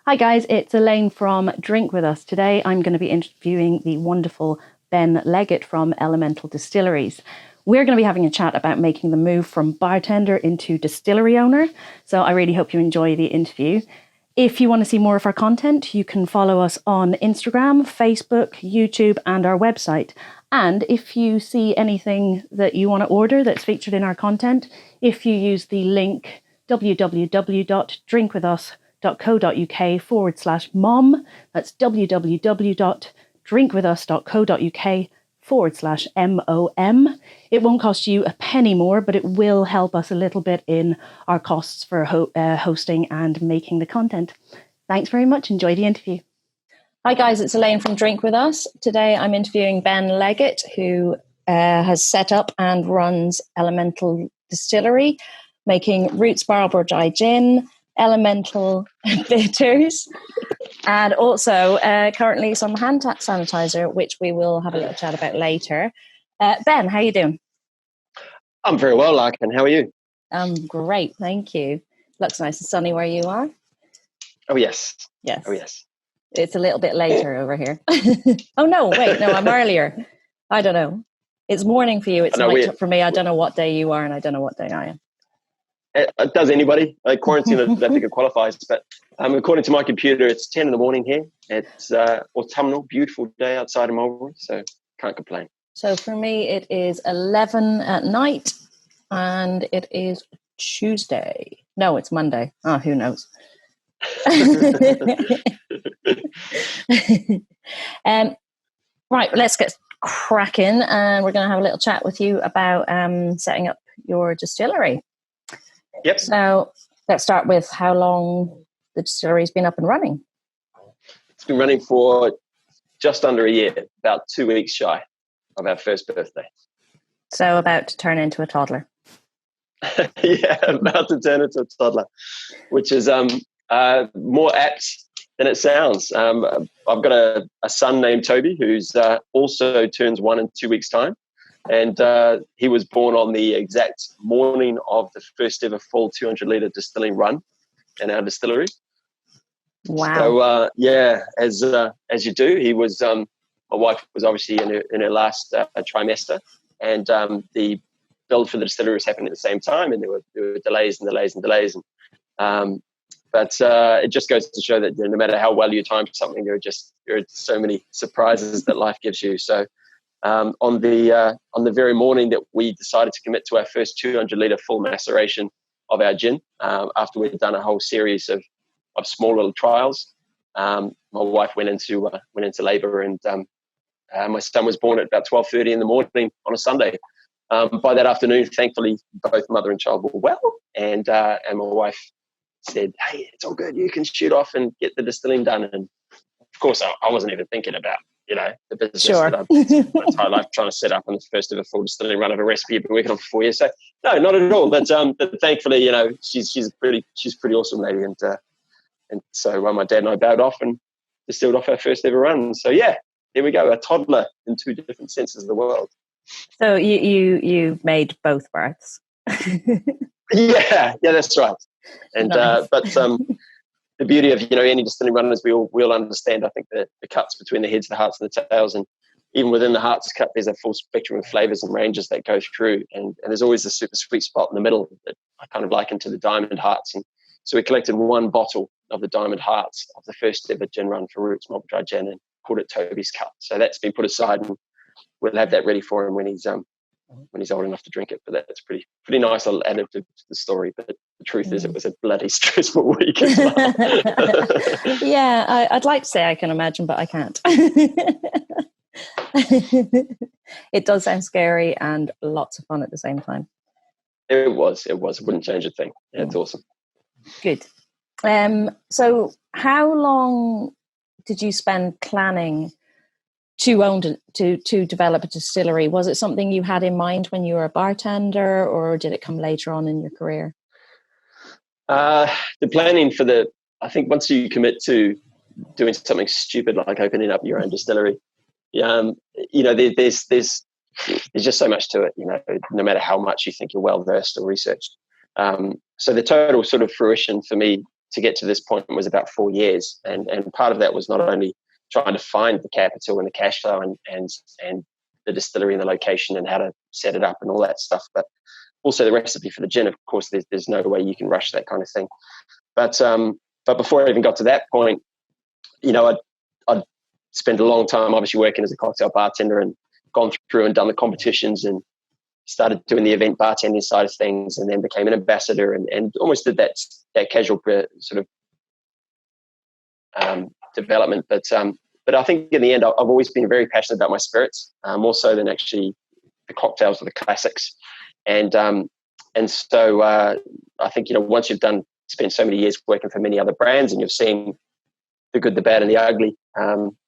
Hi guys, it's Elaine from Drink With Us. Today I'm going to be interviewing the wonderful Ben Leggett from Elemental Distilleries. We're going to be having a chat about making the move from bartender into distillery owner. So I really hope you enjoy the interview. If you want to see more of our content, you can follow us on Instagram, Facebook, YouTube, and our website. And if you see anything that you want to order that's featured in our content, if you use the link www.drinkwithus.co.uk/mom, that's www.drinkwithus.co.uk/MOM. It won't cost you a penny more, but it will help us a little bit in our costs for hosting and making the content. Thanks very much. Enjoy the interview. Hi guys, it's Elaine from Drink With Us. Today I'm interviewing Ben Leggett, who has set up and runs Elemental Distillery, making Roots Barbara Dry Gin, Elemental Bitters, and also currently some hand sanitizer, which we will have a little chat about later. Ben, how are you doing? I'm very well, Larkin. How are you? Great, thank you. Looks nice and sunny where you are. Oh, yes. Yes. Oh, yes. It's a little bit later over here. Oh, no, wait, no, I'm earlier. I don't know. It's morning for you. It's night for me. I don't know what day you are, and I don't know what day I am. Does anybody? Quarantine, I don't think it qualifies, but according to my computer, it's 10 in the morning here. It's autumnal, beautiful day outside of Marlborough, so can't complain. So for me, it is 11 at night, and it is Tuesday. No, it's Monday. Oh, who knows? Right, let's get cracking, and we're going to have a little chat with you about setting up your distillery. Yep. So let's start with how long the distillery's been up and running. It's been running for just under a year, about 2 weeks shy of our first birthday. So about to turn into a toddler. Yeah, about to turn into a toddler, which is more apt than it sounds. I've got a son named Toby who's also turns 1 in 2 weeks' time. And he was born on the exact morning of the first ever full 200-litre distilling run in our distillery. Wow. So, as you do, he was, my wife was obviously in her last trimester, and the build for the distillery was happening at the same time, and there were delays. But it just goes to show that no matter how well you time something, there are so many surprises that life gives you. So on the very morning that we decided to commit to our first 200-litre full maceration of our gin, after we'd done a whole series of small little trials, my wife went into labour, and my son was born at about 12:30 in the morning on a Sunday. By that afternoon, thankfully, both mother and child were well, and my wife said, "Hey, it's all good. You can shoot off and get the distilling done." And of course, I wasn't even thinking about, the business that I've spent my entire life trying to set up on the first of a full distilling run of a recipe I've been working on for 4 years. So no, not at all. But thankfully, she's a pretty awesome lady, and so my dad and I bowed off and distilled off our first ever run. So yeah, there we go, a toddler in two different senses of the world. So you made both births. Yeah, that's right. And nice. But the beauty of any distilling run is we all understand, I think, the cuts between the heads, the hearts, and the tails, and even within the hearts cut, there's a full spectrum of flavors and ranges that go through, and there's always a super sweet spot in the middle that I kind of liken to the diamond hearts. And so we collected one bottle of the diamond hearts of the first ever gin run for Roots Barbara Dry Gin and called it Toby's Cup. So that's been put aside, and we'll have that ready for him when he's old enough to drink it. But that's pretty nice little additive to the story. But the truth is, it was a bloody stressful week as well. Yeah, I'd like to say I can imagine, but I can't. It does sound scary and lots of fun at the same time. It was. Wouldn't change a thing. Yeah, it's awesome. Good. So how long did you spend planning to develop a distillery? Was it something you had in mind when you were a bartender, or did it come later on in your career? The planning I think once you commit to doing something stupid like opening up your own distillery, there's just so much to it, no matter how much you think you're well versed or researched. So the total sort of fruition for me to get to this point was about 4 years. And part of that was not only trying to find the capital and the cash flow and the distillery and the location and how to set it up and all that stuff, but also the recipe for the gin. Of course, there's no way you can rush that kind of thing. But before I even got to that point, I'd spent a long time obviously working as a cocktail bartender and gone through and done the competitions and started doing the event bartending side of things, and then became an ambassador and almost did that casual sort of development. But I think in the end, I've always been very passionate about my spirits, more so than actually the cocktails or the classics. And so I think, once you've spent so many years working for many other brands and you've seen the good, the bad, and the ugly,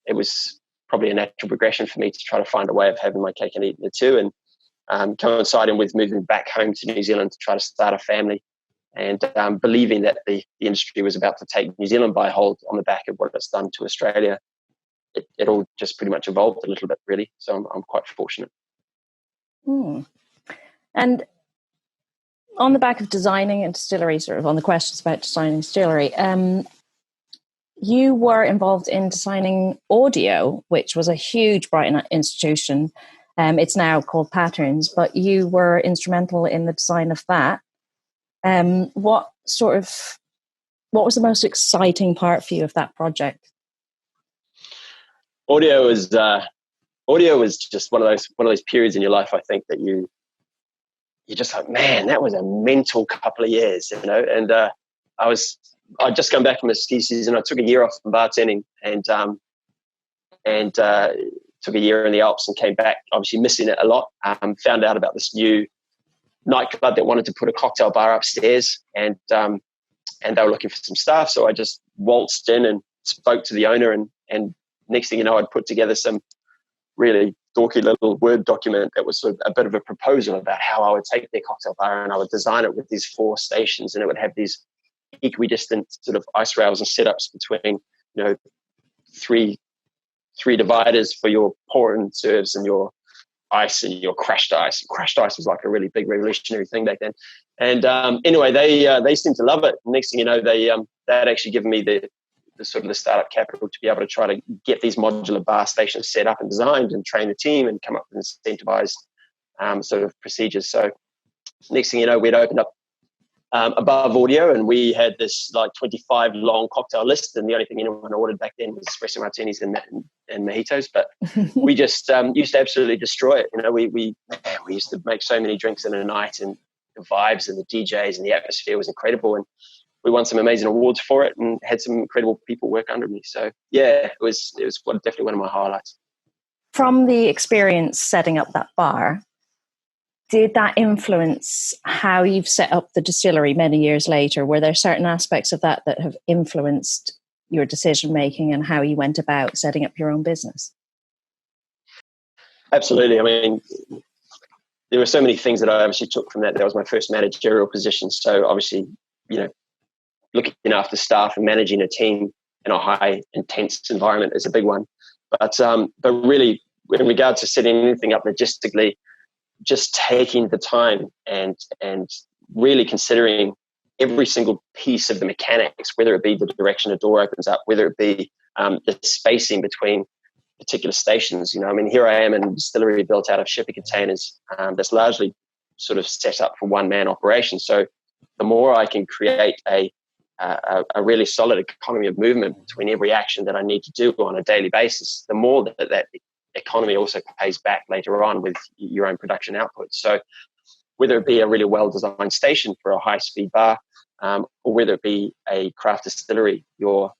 it was probably a natural progression for me to try to find a way of having my cake and eating it too. And coinciding with moving back home to New Zealand to try to start a family, and believing that the industry was about to take New Zealand by hold on the back of what it's done to Australia, it all just pretty much evolved a little bit, really. So I'm quite fortunate. And on the back of designing a distillery, sort of on the questions about designing a distillery, you were involved in designing audio, which was a huge Brighton institution. It's now called Patterns, but you were instrumental in the design of that. What was the most exciting part for you of that project? Audio was just one of those periods in your life, I think, that you're just like, man, that was a mental couple of years, And I'd just come back from a ski season. I took a year off from bartending and took a year in the Alps and came back, obviously missing it a lot. Found out about this new nightclub that wanted to put a cocktail bar upstairs, and they were looking for some staff. So I just waltzed in and spoke to the owner, and next thing you know, I'd put together some really dorky little Word document that was sort of a bit of a proposal about how I would take their cocktail bar and I would design it with these 4 stations, and it would have these equidistant sort of ice rails and setups between, three dividers for your pour and serves and your ice and your crushed ice. Crushed ice was like a really big revolutionary thing back then. And anyway, they seemed to love it. Next thing you know, they had actually given me the sort of the startup capital to be able to try to get these modular bar stations set up and designed and train the team and come up with incentivized sort of procedures. So next thing you know, we'd opened up Above Audio, and we had this like 25 long cocktail list, and the only thing anyone ordered back then was espresso martinis and mojitos. But we just used to absolutely destroy it. We used to make so many drinks in a night, and the vibes and the DJs and the atmosphere was incredible. And we won some amazing awards for it, and had some incredible people work under me. So yeah, it was definitely one of my highlights. From the experience setting up that bar, did that influence how you've set up the distillery many years later? Were there certain aspects of that have influenced your decision making and how you went about setting up your own business? Absolutely. I mean, there were so many things that I obviously took from that. That was my first managerial position. So obviously, looking after staff and managing a team in a high intense environment is a big one. But really, in regard to setting anything up logistically, just taking the time and really considering every single piece of the mechanics, whether it be the direction a door opens up, whether it be the spacing between particular stations. Here I am in a distillery built out of shipping containers that's largely sort of set up for one-man operation. So the more I can create a really solid economy of movement between every action that I need to do on a daily basis, the more that economy also pays back later on with your own production output. So whether it be a really well-designed station for a high-speed bar, or whether it be a craft distillery, your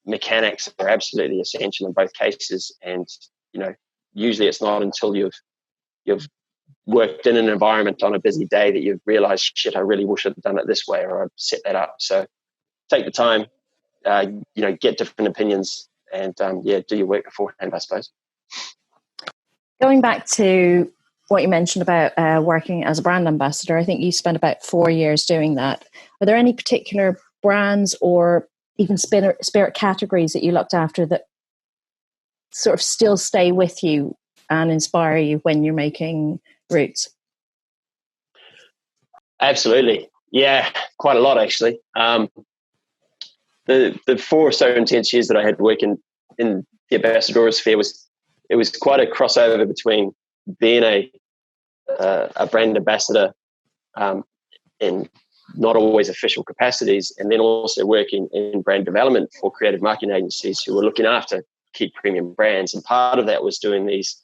mechanics are absolutely essential in both cases. And usually it's not until you've worked in an environment on a busy day that you've realized, shit, I really wish I'd done it this way, or I'd set that up. So take the time, get different opinions, and do your work beforehand, I suppose. Going back to what you mentioned about working as a brand ambassador, I think you spent about 4 years doing that. Are there any particular brands or even spirit categories that you looked after that sort of still stay with you and inspire you when you're making routes? Absolutely. Yeah, quite a lot actually. the 4 or so intense years that I had working in the ambassador sphere it was quite a crossover between being a brand ambassador in not always official capacities, and then also working in brand development for creative marketing agencies who were looking after key premium brands. And part of that was doing these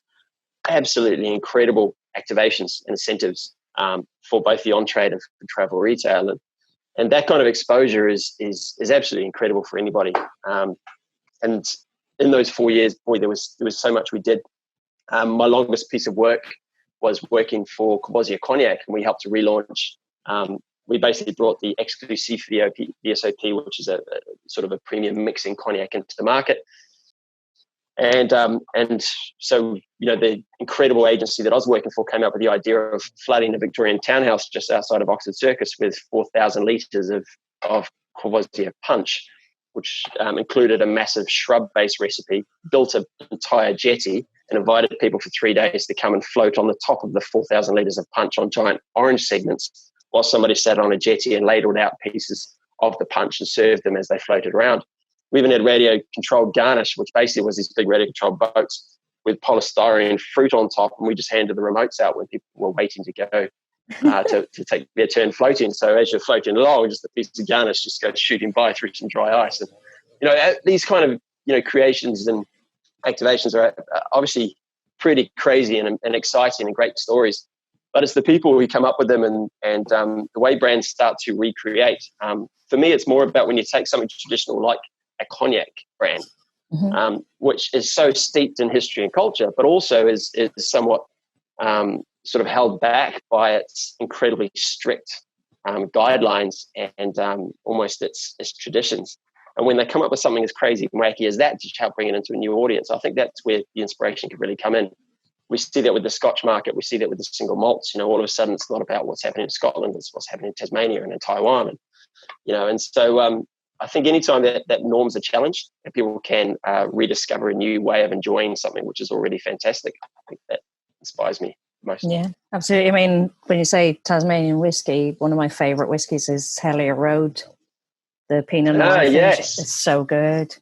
absolutely incredible activations and incentives for both the on-trade and for travel retail. And that kind of exposure is absolutely incredible for anybody. And in those 4 years, boy, there was so much we did. My longest piece of work was working for Courvoisier Cognac, and we helped to relaunch. We basically brought the exclusive VSOP, which is a sort of a premium mixing cognac, into the market. And so, the incredible agency that I was working for came up with the idea of flooding a Victorian townhouse just outside of Oxford Circus with 4,000 litres of Courvoisier punch, which included a massive shrub-based recipe, built an entire jetty, and invited people for 3 days to come and float on the top of the 4,000 litres of punch on giant orange segments, while somebody sat on a jetty and ladled out pieces of the punch and served them as they floated around. We even had radio-controlled garnish, which basically was these big radio-controlled boats with polystyrene fruit on top, and we just handed the remotes out when people were waiting to go to take their turn floating. So as you're floating along, just a piece of garnish just goes shooting by through some dry ice. And these kind of creations and activations are obviously pretty crazy and exciting and great stories. But it's the people who come up with them and the way brands start to recreate. For me, it's more about when you take something traditional like a cognac brand, which is so steeped in history and culture, but also is somewhat sort of held back by its incredibly strict guidelines and almost its traditions. And when they come up with something as crazy and wacky as that to help bring it into a new audience, I think that's where the inspiration can really come in. We see that with the Scotch market. We see that with the single malts. All of a sudden, it's not about what's happening in Scotland. It's what's happening in Tasmania and in Taiwan. And so I think anytime that norms are challenged and people can rediscover a new way of enjoying something which is already fantastic, I think that inspires me most. Yeah, absolutely. I mean, when you say Tasmanian whiskey, one of my favourite whiskies is Hellier Road. The Pinot Noir yes. It's so good.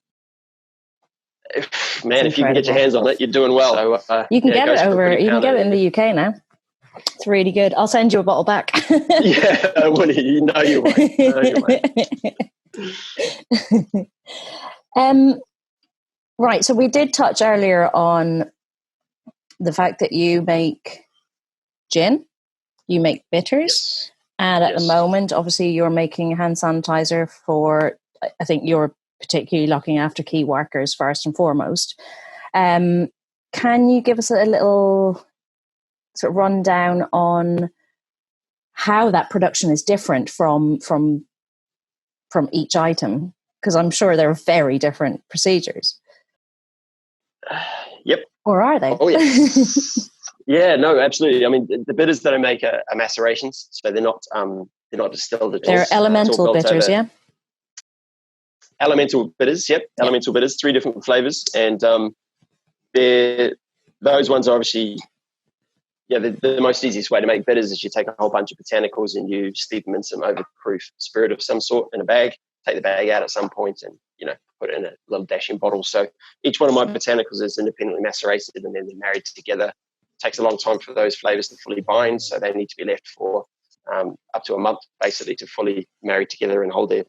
Man, if you can get your hands on it, you're doing well. So, you can get it over. You can get it in the UK now. It's really good. I'll send you a bottle back. Yeah, you know you might. Right. So we did touch earlier on the fact that you make gin, you make bitters, and at the moment, obviously, you're making hand sanitizer for. I think you're particularly looking after key workers first and foremost. Can you give us a little sort of rundown on how that production is different from each item? Because I'm sure there are very different procedures. Yep. Or are they? Oh, yeah. Yeah, no, absolutely. I mean, the bitters that I make are macerations, so they're not distilled at all. They're elemental bitters, yeah? Elemental bitters, yep. Elemental bitters, 3 different flavors. And those ones are obviously, the most easiest way to make bitters is you take a whole bunch of botanicals and you steep them in some overproof spirit of some sort in a bag, take the bag out at some point and, put it in a little dashing bottle. So each one of my botanicals is independently macerated and then they're married together. It takes a long time for those flavors to fully bind, so they need to be left for up to a month, basically, to fully marry together and hold their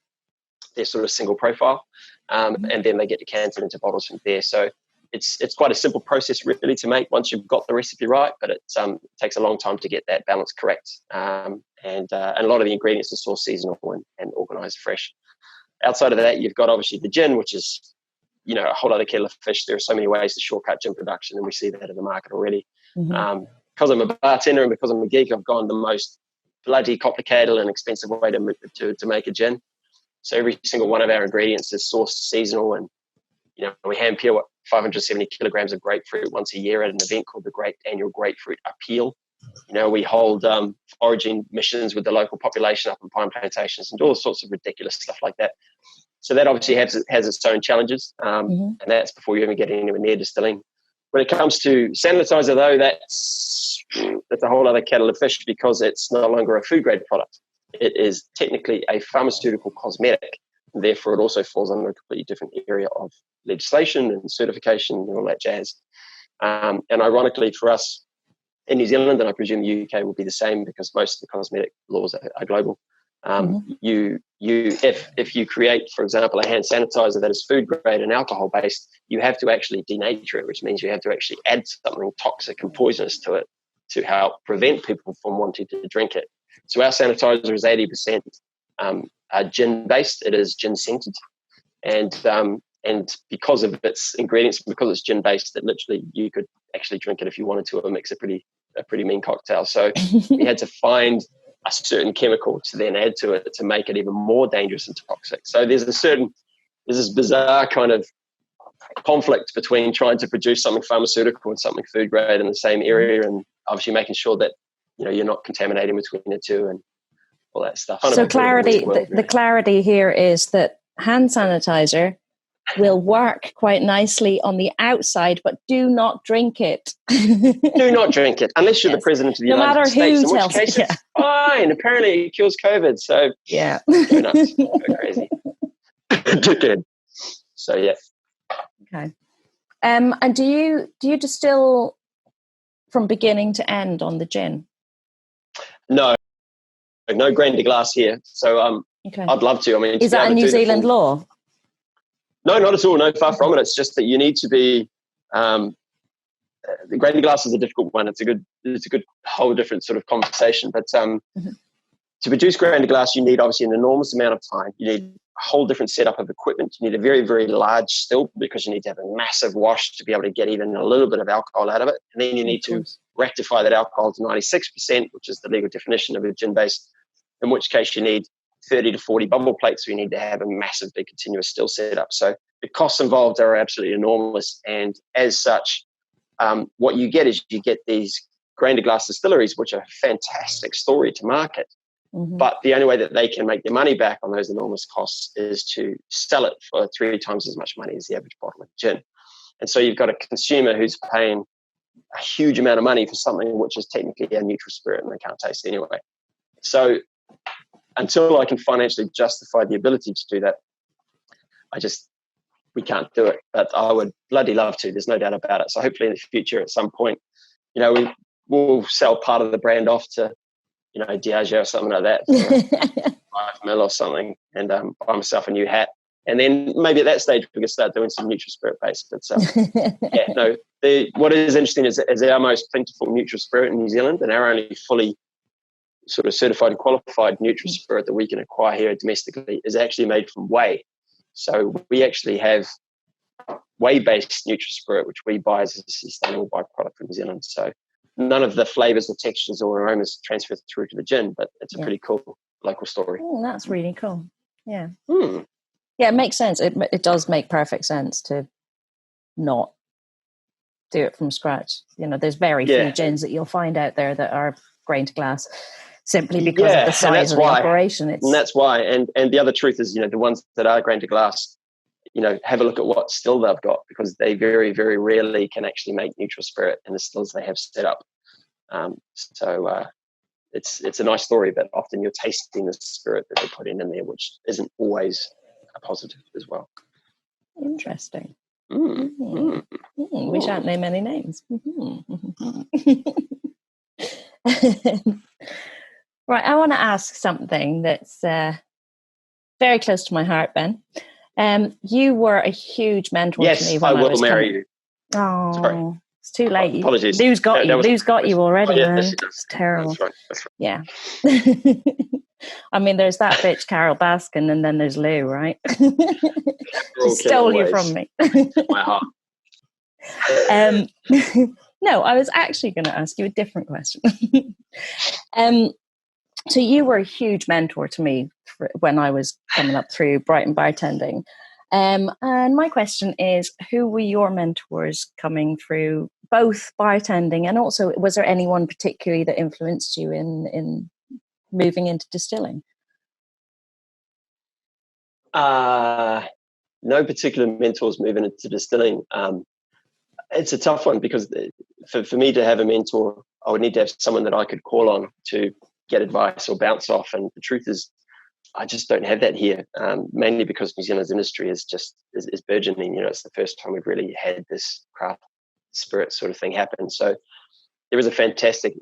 sort of single profile. And then they get decanted into bottles from there. So it's quite a simple process really to make once you've got the recipe right, but it takes a long time to get that balance correct. And a lot of the ingredients are sourced seasonal and organised fresh. Outside of that, you've got obviously the gin, which is, a whole other kettle of fish. There are so many ways to shortcut gin production, and we see that in the market already. Because I'm a bartender and because I'm a geek, I've gone the most bloody complicated and expensive way to make a gin. So every single one of our ingredients is sourced seasonal, and we hand peel 570 kilograms of grapefruit once a year at an event called the Great Annual Grapefruit Appeal. We hold foraging missions with the local population up in pine plantations and all sorts of ridiculous stuff like that. So that obviously has its own challenges, and that's before you even get anywhere near distilling. When it comes to sanitizer, though, that's a whole other kettle of fish because it's no longer a food grade product. It is technically a pharmaceutical cosmetic. and therefore it also falls under a completely different area of legislation and certification and all that jazz. And ironically for us in New Zealand, and I presume the UK will be the same because most of the cosmetic laws are global. If you create, for example, a hand sanitizer that is food grade and alcohol based, you have to actually denature it, which means you have to actually add something toxic and poisonous to it to help prevent people from wanting to drink it. So our sanitizer is 80% gin based. It is gin scented, and because of its ingredients, because it's gin based, that literally you could actually drink it if you wanted to, or mix a pretty mean cocktail. So we had to find a certain chemical to then add to it to make it even more dangerous and toxic. So there's this bizarre kind of conflict between trying to produce something pharmaceutical and something food grade in the same area, and obviously making sure that you're not contaminating between the two and all that stuff. So clarity, the clarity here is that hand sanitizer will work quite nicely on the outside, but do not drink it. Do not drink it unless you're the president of the United States. In which case, it's fine. Apparently, it cures COVID. So yeah, go nuts, go crazy. Dickhead. So yeah. Okay. And do you distill from beginning to end on the gin? No grain to glass here. So okay. I'd love to. I mean, is that a New Zealand law? No, not at all. No, far from it. It's just that you need to be. The grain to glass is a difficult one. It's a good whole different sort of conversation. But to produce grain to glass, you need obviously an enormous amount of time. You need a whole different setup of equipment. You need a very, very large still because you need to have a massive wash to be able to get even a little bit of alcohol out of it. And then you need to rectify that alcohol to 96%, which is the legal definition of a gin base, in which case you need 30 to 40 bubble plates. So you need to have a massive, big continuous still setup. So the costs involved are absolutely enormous. And as such, what you get is you get these grain to glass distilleries, which are a fantastic story to market. But the only way that they can make their money back on those enormous costs is to sell it for 3 times as much money as the average bottle of gin. And so you've got a consumer who's paying a huge amount of money for something which is technically a neutral spirit and they can't taste it anyway. So until I can financially justify the ability to do that, we can't do it. But I would bloody love to. There's no doubt about it. So hopefully in the future at some point, we'll sell part of the brand off to, Diageo or something like that, for 5 mil or something, and buy myself a new hat. And then maybe at that stage we can start doing some neutral spirit based. But what is interesting is our most plentiful neutral spirit in New Zealand, and our only fully sort of certified and qualified neutral spirit that we can acquire here domestically is actually made from whey. So we actually have whey-based neutral spirit, which we buy as a sustainable byproduct from New Zealand. So none of the flavors or textures or aromas transfer through to the gin, but it's a pretty cool local story. Oh, that's really cool. Yeah. Yeah, it makes sense. It does make perfect sense to not do it from scratch. There's very few gins that you'll find out there that are grain to glass simply because of the size of the operation. And that's why. And the other truth is, the ones that are grain to glass, have a look at what still they've got, because they very, very rarely can actually make neutral spirit in the stills they have set up. It's a nice story, but often you're tasting the spirit that they put in there, which isn't always a positive as well. Interesting. We shan't name any names. Right, I want to ask something that's very close to my heart, Ben. You were a huge mentor to me. Yes, I will marry you. Oh, sorry. It's too late. Apologies. Lou's got you. Lou's got you already, man. Yes, it's terrible. That's right. Yeah. I mean, there's that bitch Carol Baskin, and then there's Lou, right? She stole you from me. My heart. No, I was actually going to ask you a different question. So you were a huge mentor to me when I was coming up through Brighton bartending. And my question is, who were your mentors coming through both bartending, and also was there anyone particularly that influenced you in moving into distilling? No particular mentors moving into distilling. It's a tough one because for me to have a mentor, I would need to have someone that I could call on to get advice or bounce off. And the truth is, I just don't have that here, mainly because New Zealand's industry is burgeoning. It's the first time we've really had this craft spirit sort of thing happen. So there is a fantastic,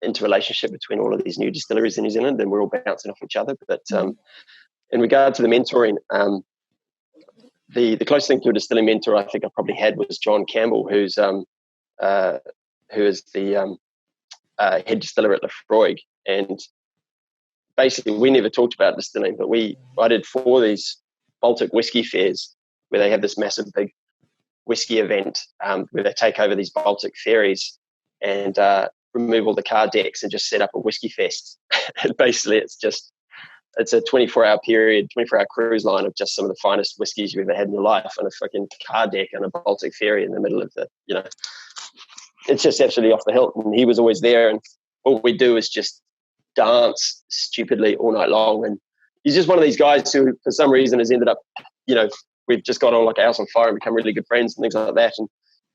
interrelationship between all of these new distilleries in New Zealand, and we're all bouncing off each other. But in regard to the mentoring, the closest thing to a distilling mentor I think I probably had was John Campbell, who is the head distiller at Lefroy. And basically, we never talked about distilling, but I did 4 of these Baltic whiskey fairs where they have this massive big whiskey event where they take over these Baltic ferries and remove all the car decks and just set up a whiskey fest. And basically, it's a 24-hour period, 24-hour cruise line of just some of the finest whiskeys you've ever had in your life on a fucking car deck on a Baltic ferry in the middle of it's just absolutely off the hilt. And he was always there, and all we do is just dance stupidly all night long. And he's just one of these guys who, for some reason, has ended up, we've just got on like a house on fire and become really good friends and things like that. And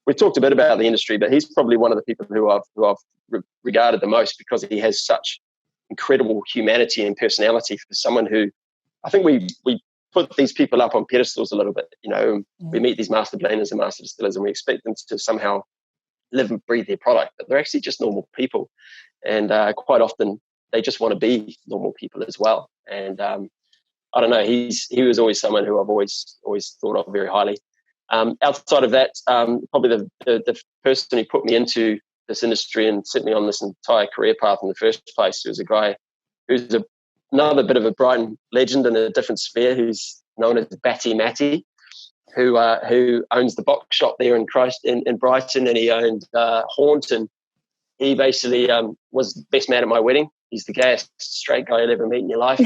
we've talked a bit about the industry, but he's probably one of the people who I've regarded the most, because he has such incredible humanity and personality for someone who, I think we put these people up on pedestals a little bit. We meet these master blenders and master distillers, and we expect them to somehow live and breathe their product, but they're actually just normal people. And quite often they just want to be normal people as well. And I don't know, he was always someone who I've always thought of very highly. Outside of that, probably the person who put me into this industry and set me on this entire career path in the first place was a guy who's another bit of a Brighton legend in a different sphere, who's known as Batty Matty, who owns the box shop there in Brighton, and he owned Haunt, and he basically was the best man at my wedding. He's the gayest straight guy you'll ever meet in your life.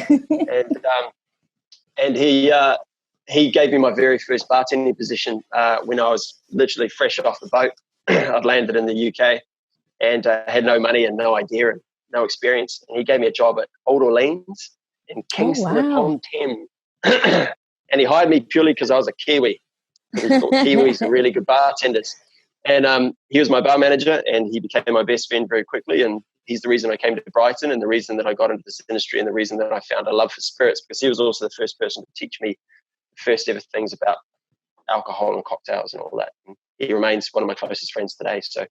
And he gave me my very first bartending position when I was literally fresh off the boat. I'd landed in the UK and had no money and no idea and no experience. And he gave me a job at Old Elaine's in Kingston upon Thames. And he hired me purely because I was a Kiwi. He thought Kiwis are really good bartenders. And he was my bar manager, and he became my best friend very quickly. And he's the reason I came to Brighton, and the reason that I got into this industry, and the reason that I found a love for spirits, because he was also the first person to teach me the first ever things about alcohol and cocktails and all that. And he remains one of my closest friends today. So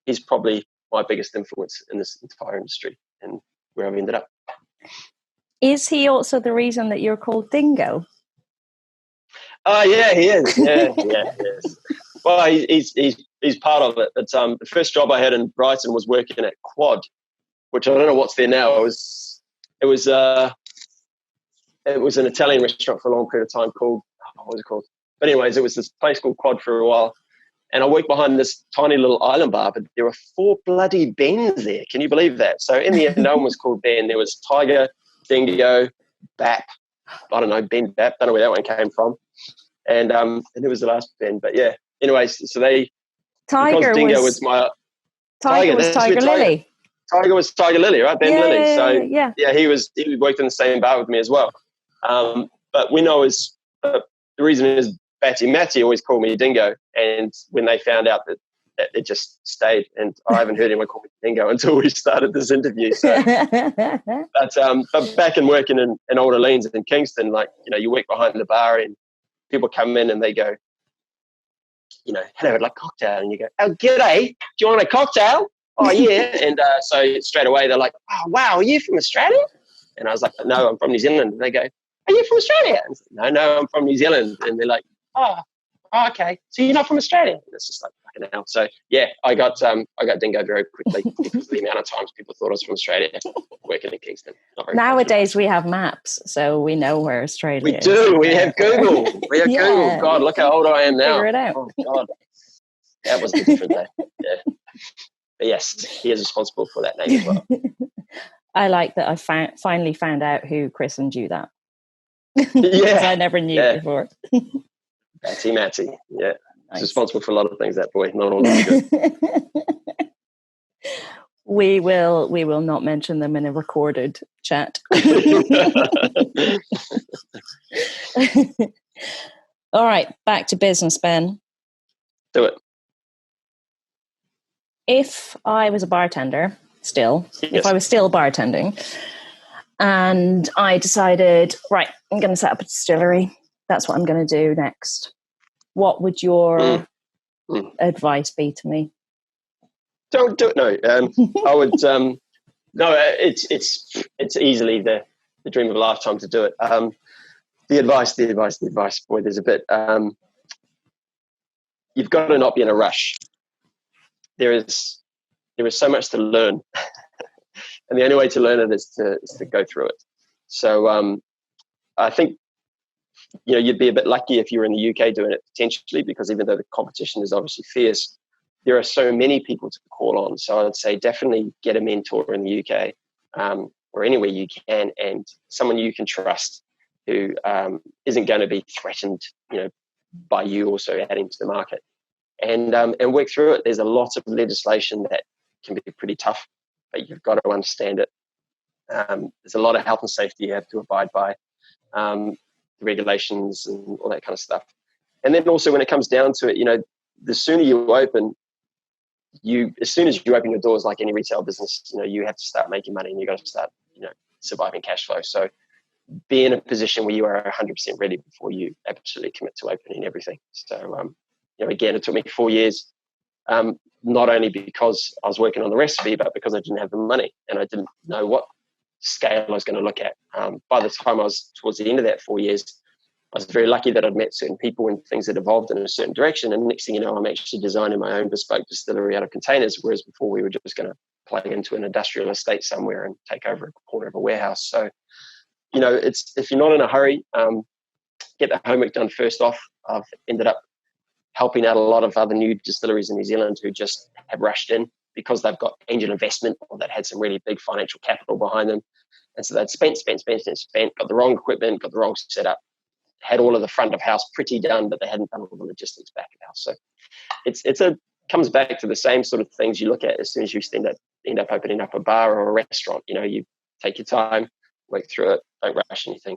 he's probably my biggest influence in this entire industry and where I've ended up. Is he also the reason that you're called Dingo? Oh, yeah, he is. Yeah, he is. Well, he's part of it. But the first job I had in Brighton was working at Quad, which I don't know what's there now. It was an Italian restaurant for a long period of time called, what was it called? But anyways, it was this place called Quad for a while. And I worked behind this tiny little island bar, but there were 4 bloody Bens there. Can you believe that? So in the end, no one was called Ben. There was Tiger, Dingo, Bap. I don't know, Ben Bap. Don't know where that one came from. And it was the last Ben. But yeah, anyways, so Tiger was Tiger Lily. Tiger was Tiger Lily, right? Ben Lily. So yeah, he worked in the same bar with me as well. But when I was, the reason is Batty Matty always called me Dingo, and when they found out that it just stayed, and I haven't heard anyone call me Dingo until we started this interview. So, but back in working in Old Elaine's in Kingston, you work behind the bar and people come in and they go, hello, I'd like a cocktail, and you go, oh, g'day, do you want a cocktail? Oh yeah, and so straight away they're like, oh wow, are you from Australia? And I was like, no, I'm from New Zealand. And they go, are you from Australia? And I said, no, I'm from New Zealand. And they're like, oh, okay, so you're not from Australia? And it's just like, fucking hell. So yeah, I got Dingo very quickly because of the amount of times people thought I was from Australia working in Kingston. Nowadays we have maps, so we know where Australia is. We do. We have Google. Google. God, look how old I am now. Figure it out. Oh God, that was a different day. Yeah. But yes, he is responsible for that name as well. I like that I finally found out who christened you that. Yeah. I never knew before. Batty Matty. Yeah. Nice. He's responsible for a lot of things, that boy. Not all of good. We will not mention them in a recorded chat. All right, back to business, Ben. Do it. If I was a bartender, if I was still bartending, And I decided, right, I'm going to set up a distillery. That's what I'm going to do next. What would your advice be to me? Don't do it. No, I would. No, it's easily the dream of a lifetime to do it. The advice. Boy, there's a bit. You've got to not be in a rush. There is so much to learn, and the only way to learn it is to go through it. So I think you'd be a bit lucky if you were in the UK doing it potentially, because even though the competition is obviously fierce, there are so many people to call on. So I'd say definitely get a mentor in the UK or anywhere you can, and someone you can trust who isn't going to be threatened, by you also adding to the market, and work through it. There's a lot of legislation that can be pretty tough, but you've got to understand it. There's a lot of health and safety you have to abide by, regulations and all that kind of stuff. And then also when it comes down to it, the sooner you open, as soon as you open your doors, like any retail business, you have to start making money, and you got to start, surviving cash flow. So be in a position where you are 100% ready before you absolutely commit to opening everything. So, again, it took me 4 years, not only because I was working on the recipe, but because I didn't have the money and I didn't know what scale I was going to look at. By the time I was towards the end of that 4 years, I was very lucky that I'd met certain people and things that evolved in a certain direction. And next thing you know, I'm actually designing my own bespoke distillery out of containers, whereas before we were just going to plug into an industrial estate somewhere and take over a corner of a warehouse. So, if you're not in a hurry, get the homework done first off. I've ended up helping out a lot of other new distilleries in New Zealand who just have rushed in because they've got angel investment or that had some really big financial capital behind them. And so they'd spent, got the wrong equipment, got the wrong setup, had all of the front of house pretty done, but they hadn't done all the logistics back of house. So comes back to the same sort of things you look at as soon as you end up opening up a bar or a restaurant. You take your time, work through it, don't rush anything,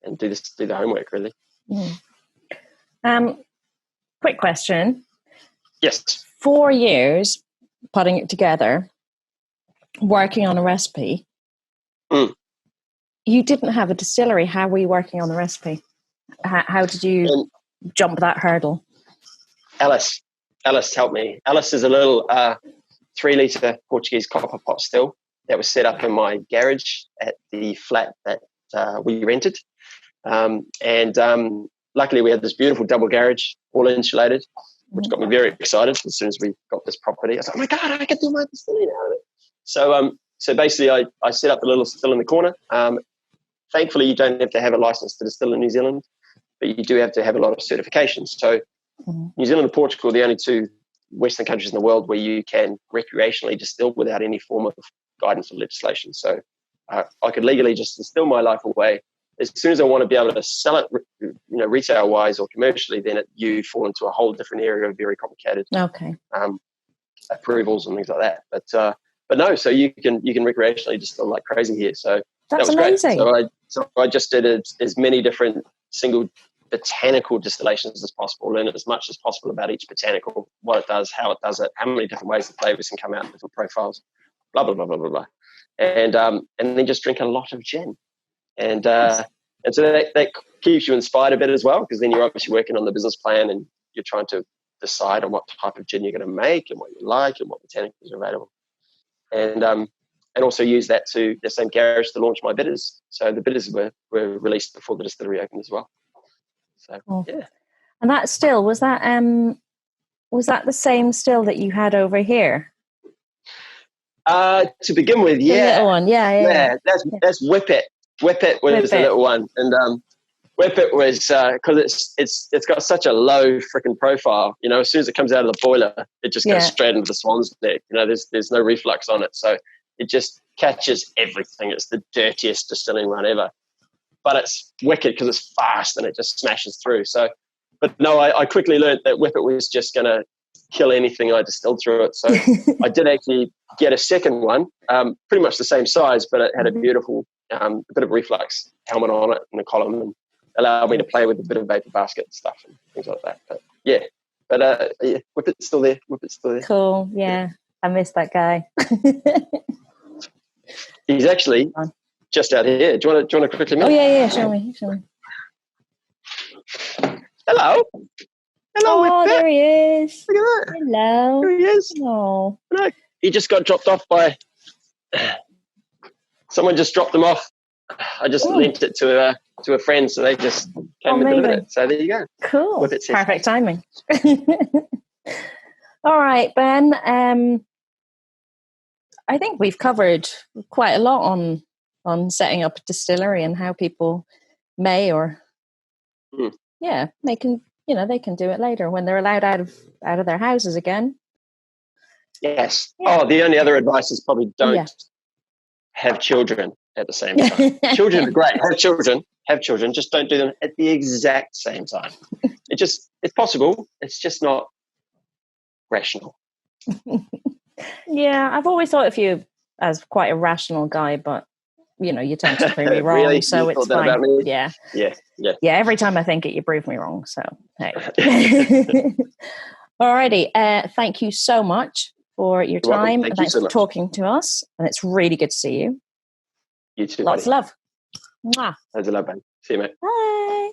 and do the homework really. Quick question. Yes. 4 years putting it together, working on a recipe. You didn't have a distillery. How were you working on the recipe? How did you jump that hurdle? Alice helped me. Alice is a little 3-litre Portuguese copper pot still that was set up in my garage at the flat that we rented. And luckily we had this beautiful double garage, all insulated, which got me very excited as soon as we got this property. I was like, oh my God, I can do my distillery now. So basically I set up the little still in the corner. Thankfully, you don't have to have a license to distill in New Zealand, but you do have to have a lot of certifications. So New Zealand and Portugal are the only two Western countries in the world where you can recreationally distill without any form of guidance or legislation. So I could legally just distill my life away. As soon as I want to be able to sell it, retail-wise or commercially, then you fall into a whole different area of very complicated approvals and things like that. But no, so you can recreationally distill like crazy here. So that's that was amazing. Great. So I just did as many different single botanical distillations as possible, learn as much as possible about each botanical, what it does, how it does it, how many different ways the flavors can come out in different profiles, blah blah blah blah blah blah, and then just drink a lot of gin, and so that keeps you inspired a bit as well, because then you're obviously working on the business plan and you're trying to decide on what type of gin you're going to make and what you like and what botanicals are available, and also use that to the same garage to launch my bitters. So the bitters were released before the distillery opened as well. So yeah. And that still was that the same still that you had over here? To begin with, yeah. The little one, yeah. That's Whippet. Whippet was the little one, and Whippet was because it's got such a low freaking profile. As soon as it comes out of the boiler, it just goes straight into the swan's neck. There's no reflux on it, so it just catches everything. It's the dirtiest distilling run ever, but it's wicked because it's fast and it just smashes through. So, but no, I quickly learned that Whippet was just going to kill anything I distilled through it. So I did actually get a second one, pretty much the same size, but it had a beautiful bit of reflux helmet on it and a column, and allowed me to play with a bit of vapor basket and stuff and things like that. But Whippet's still there. Cool, yeah. I miss that guy. He's actually just out here. Do you want to quickly meet? Oh yeah, show me. Hello. Oh, there he is. Look at that. Hello. There he is. Oh. No, he just got dropped off by someone. Just dropped him off. I just lent it to a friend, so they just came and delivered it. So there you go. Cool. With it Perfect timing. All right, Ben. I think we've covered quite a lot on setting up a distillery and how people may they can do it later when they're allowed out of their houses again. Yes. Yeah. Oh, the only other advice is probably don't have children at the same time. Children are great. Have children. Just don't do them at the exact same time. It's possible. It's just not rational. Yeah, I've always thought of you as quite a rational guy, but you tend to prove me wrong. Really? So it's fine. About me? Yeah. Every time I think it, you prove me wrong. So hey. Alrighty. Thank you so much for your time. Thank Thanks you so for much. talking to us. And it's really good to see you. You too. Lots of love. Mwah. Loads of love, man. See you, mate. Bye.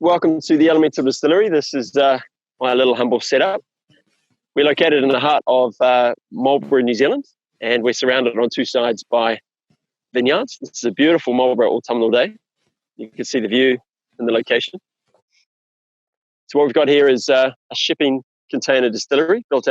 Welcome to the Elemental Distillery. This is my little humble setup. We're located in the heart of Marlborough, New Zealand, and we're surrounded on two sides by vineyards. This is a beautiful Marlborough autumnal day. You can see the view and the location. So what we've got here is a shipping container distillery built out of